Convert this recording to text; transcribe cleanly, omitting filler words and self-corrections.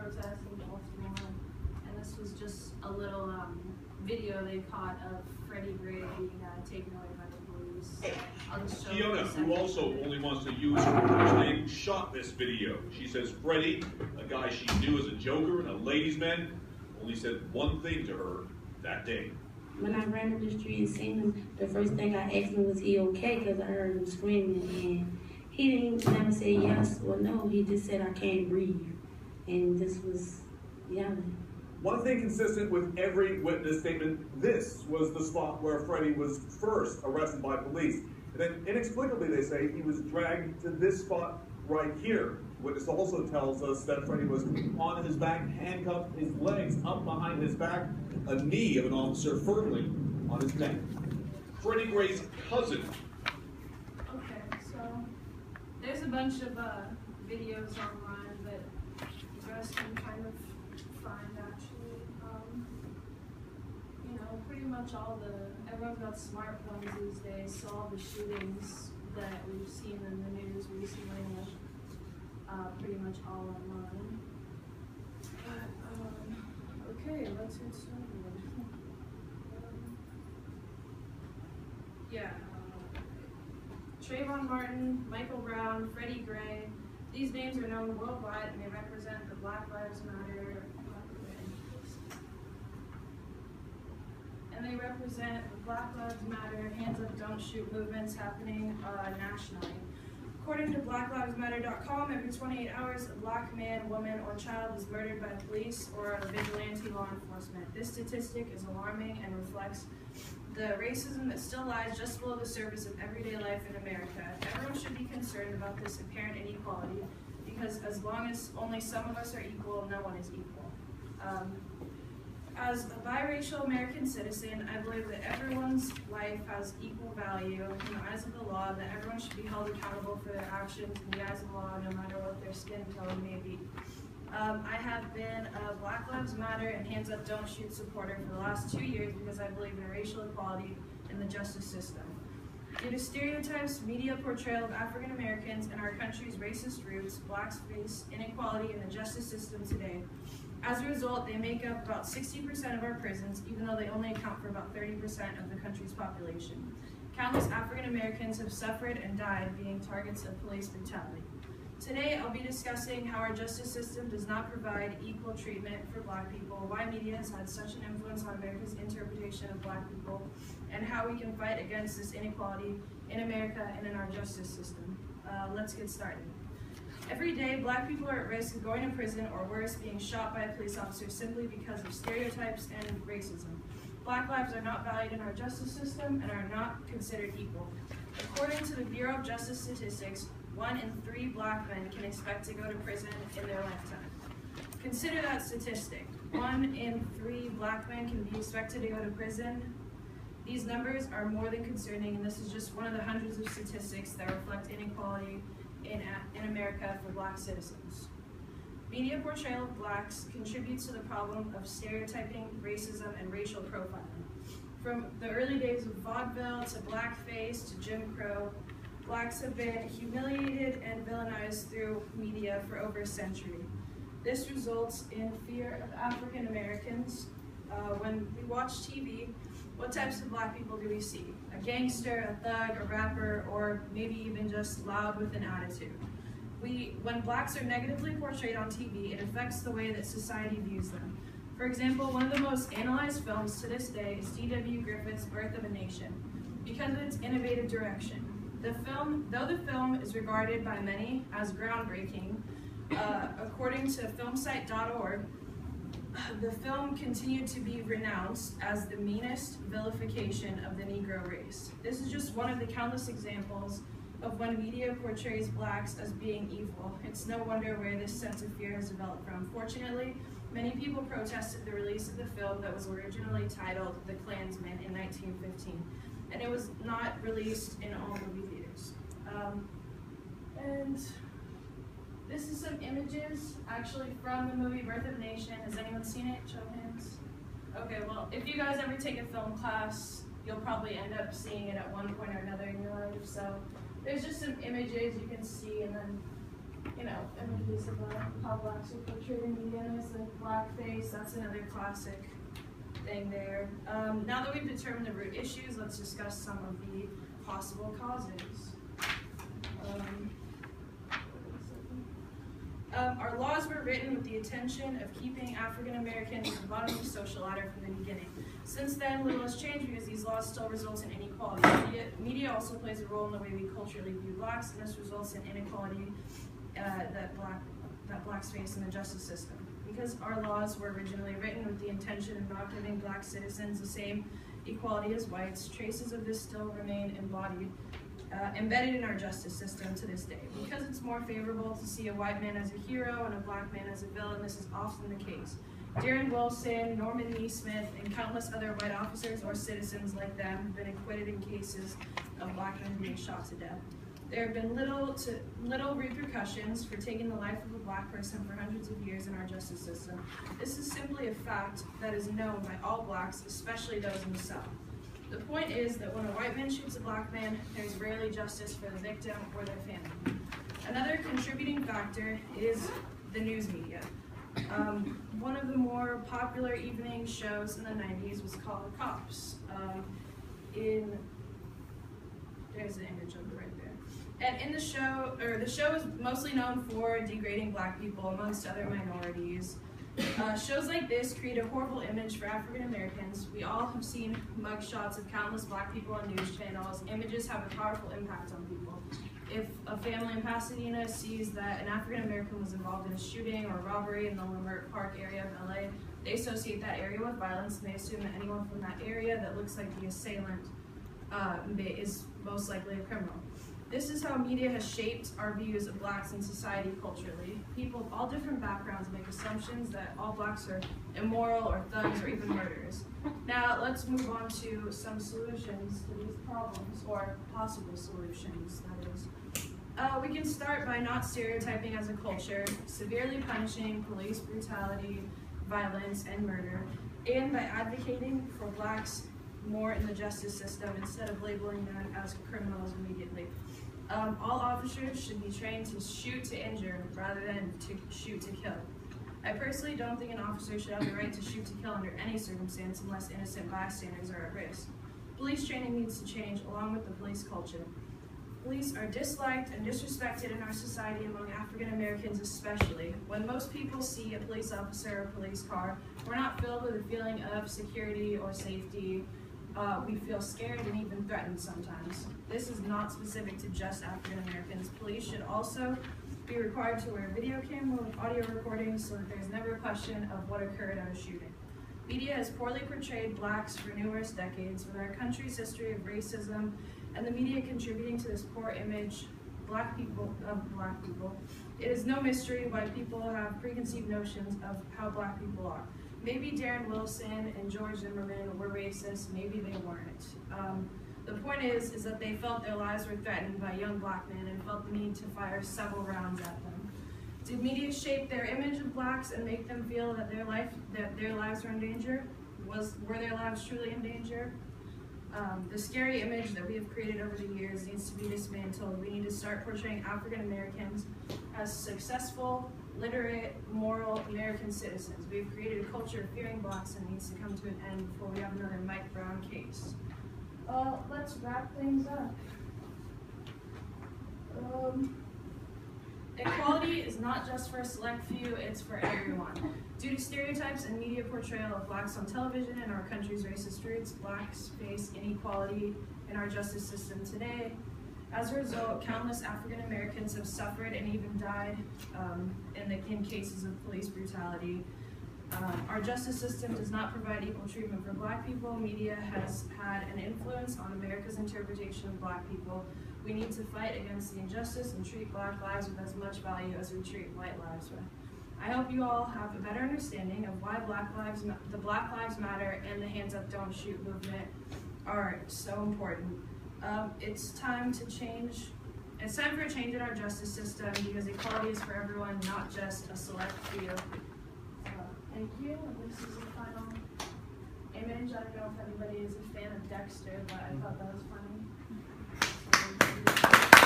protest in Baltimore, and this was just a little video they caught of Freddie Gray being taken away by the police. I'll just show Fiona, you who also only wants to use her first name, shot this video. She says Freddie, a guy she knew as a joker and a ladies' man, only said one thing to her that day. When I ran up the street and seen him, the first thing I asked him was he okay, because I heard him screaming, and he didn't never say yes or no. He just said I can't breathe, and this was yelling. One thing consistent with every witness statement, this was the spot where Freddie was first arrested by police. And then inexplicably, they say, he was dragged to this spot right here. Witness also tells us that Freddie was on his back, handcuffed, his legs up behind his back, a knee of an officer firmly on his neck. Freddie Gray's cousin. Okay, so there's a bunch of videos online that you guys can kind of find actually. You know, pretty much everyone's got smartphones these days, so all the shootings that we've seen in the news recently are pretty much all online. But, okay, let's get started. Trayvon Martin, Michael Brown, Freddie Gray, these names are known worldwide and they represent the Black Lives Matter, and they represent the Black Lives Matter, Hands Up, Don't Shoot movements happening nationally. According to blacklivesmatter.com, every 28 hours, a black man, woman, or child is murdered by police or a vigilante law enforcement. This statistic is alarming and reflects the racism that still lies just below the surface of everyday life in America. Everyone should be concerned about this apparent inequality, because as long as only some of us are equal, no one is equal. As a biracial American citizen, I believe that everyone's life has equal value in the eyes of the law, and that everyone should be held accountable for their actions in the eyes of the law, no matter what their skin tone may be. I have been a Black Lives Matter and Hands Up, Don't Shoot supporter for the last 2 years because I believe in racial equality in the justice system. Due to stereotypes, media portrayal of African Americans and our country's racist roots, blacks face inequality in the justice system today. As a result, they make up about 60% of our prisons, even though they only account for about 30% of the country's population. Countless African Americans have suffered and died being targets of police brutality. Today, I'll be discussing how our justice system does not provide equal treatment for black people, why media has had such an influence on America's interpretation of black people, and how we can fight against this inequality in America and in our justice system. Let's get started. Every day, black people are at risk of going to prison or worse, being shot by a police officer simply because of stereotypes and racism. Black lives are not valued in our justice system and are not considered equal. According to the Bureau of Justice Statistics, 1 in 3 black men can expect to go to prison in their lifetime. Consider that statistic. 1 in 3 black men can be expected to go to prison. These numbers are more than concerning, and this is just one of the hundreds of statistics that reflect inequality in America for black citizens. Media portrayal of blacks contributes to the problem of stereotyping, racism, and racial profiling. From the early days of vaudeville to blackface to Jim Crow, blacks have been humiliated and villainized through media for over a century. This results in fear of African Americans. When we watch TV, what types of black people do we see? A gangster, a thug, a rapper, or maybe even just loud with an attitude. When blacks are negatively portrayed on TV, it affects the way that society views them. For example, one of the most analyzed films to this day is D.W. Griffith's Birth of a Nation, because of its innovative direction. Though the film is regarded by many as groundbreaking, according to filmsite.org, the film continued to be renounced as the meanest vilification of the Negro race. This is just one of the countless examples of when media portrays blacks as being evil. It's no wonder where this sense of fear has developed from. Fortunately, many people protested the release of the film that was originally titled The Klansman in 1915, and it was not released in all movie theaters. And this is some images actually from the movie Birth of a Nation. Has anyone seen it? Show of hands. Okay, well, if you guys ever take a film class, you'll probably end up seeing it at one point or another in your life. So there's just some images you can see, and then images of how blacks are portrayed in media, and there's like blackface. That's another classic thing there. Now that we've determined the root issues, let's discuss some of the possible causes. Our laws were written with the intention of keeping African Americans at the bottom of the social ladder from the beginning. Since then, little has changed because these laws still result in inequality. Media also plays a role in the way we culturally view blacks, and this results in inequality that blacks face in the justice system. Because our laws were originally written with the intention of not giving black citizens the same equality as whites, traces of this still remain embedded in our justice system to this day. Because it's more favorable to see a white man as a hero and a black man as a villain, this is often the case. Darren Wilson, Norman Neesmith, and countless other white officers or citizens like them have been acquitted in cases of black men being shot to death. There have been little repercussions for taking the life of a black person for hundreds of years in our justice system. This is simply a fact that is known by all blacks, especially those in the South. The point is that when a white man shoots a black man, there's rarely justice for the victim or their family. Another contributing factor is the news media. One of the more popular evening shows in the 90s was called Cops. There's an image of it right there. And in the show is mostly known for degrading black people amongst other minorities. Shows like this create a horrible image for African Americans. We all have seen mugshots of countless black people on news channels. Images have a powerful impact on people. If a family in Pasadena sees that an African American was involved in a shooting or robbery in the Leimert Park area of LA, they associate that area with violence, and they assume that anyone from that area that looks like the assailant is most likely a criminal. This is how media has shaped our views of blacks in society culturally. People of all different backgrounds make assumptions that all blacks are immoral or thugs or even murderers. Now let's move on to some solutions to these problems, or possible solutions, that is. We can start by not stereotyping as a culture, severely punishing police brutality, violence, and murder, and by advocating for blacks more in the justice system instead of labeling them as criminals immediately. All officers should be trained to shoot to injure rather than to shoot to kill. I personally don't think an officer should have the right to shoot to kill under any circumstance unless innocent bystanders are at risk. Police training needs to change along with the police culture. Police are disliked and disrespected in our society among African Americans especially. When most people see a police officer or a police car, we're not filled with a feeling of security or safety. We feel scared and even threatened sometimes. This is not specific to just African Americans. Police should also be required to wear a video camera with audio recording so that there's never a question of what occurred at a shooting. Media has poorly portrayed blacks for numerous decades, with our country's history of racism and the media contributing to this poor image of black people. It is no mystery why people have preconceived notions of how black people are. Maybe Darren Wilson and George Zimmerman were racist, maybe they weren't. The point is that they felt their lives were threatened by young black men and felt the need to fire several rounds at them. Did media shape their image of blacks and make them feel that their lives were in danger? Were their lives truly in danger? The scary image that we have created over the years needs to be dismantled. We need to start portraying African Americans as successful, literate, moral American citizens. We have created a culture of fearing blacks and it needs to come to an end before we have another Mike Brown case. Let's wrap things up. Equality is not just for a select few, it's for everyone. Due to stereotypes and media portrayal of blacks on television and our country's racist roots, blacks face inequality in our justice system today. As a result, countless African Americans have suffered and even died in cases of police brutality. Our justice system does not provide equal treatment for black people. Media has had an influence on America's interpretation of black people. We need to fight against the injustice and treat black lives with as much value as we treat white lives with. I hope you all have a better understanding of why the Black Lives Matter and the Hands Up Don't Shoot movement are so important. It's time for a change in our justice system because equality is for everyone, not just a select few. Thank you. This is the final image. I don't know if anybody is a fan of Dexter, but I thought that was funny.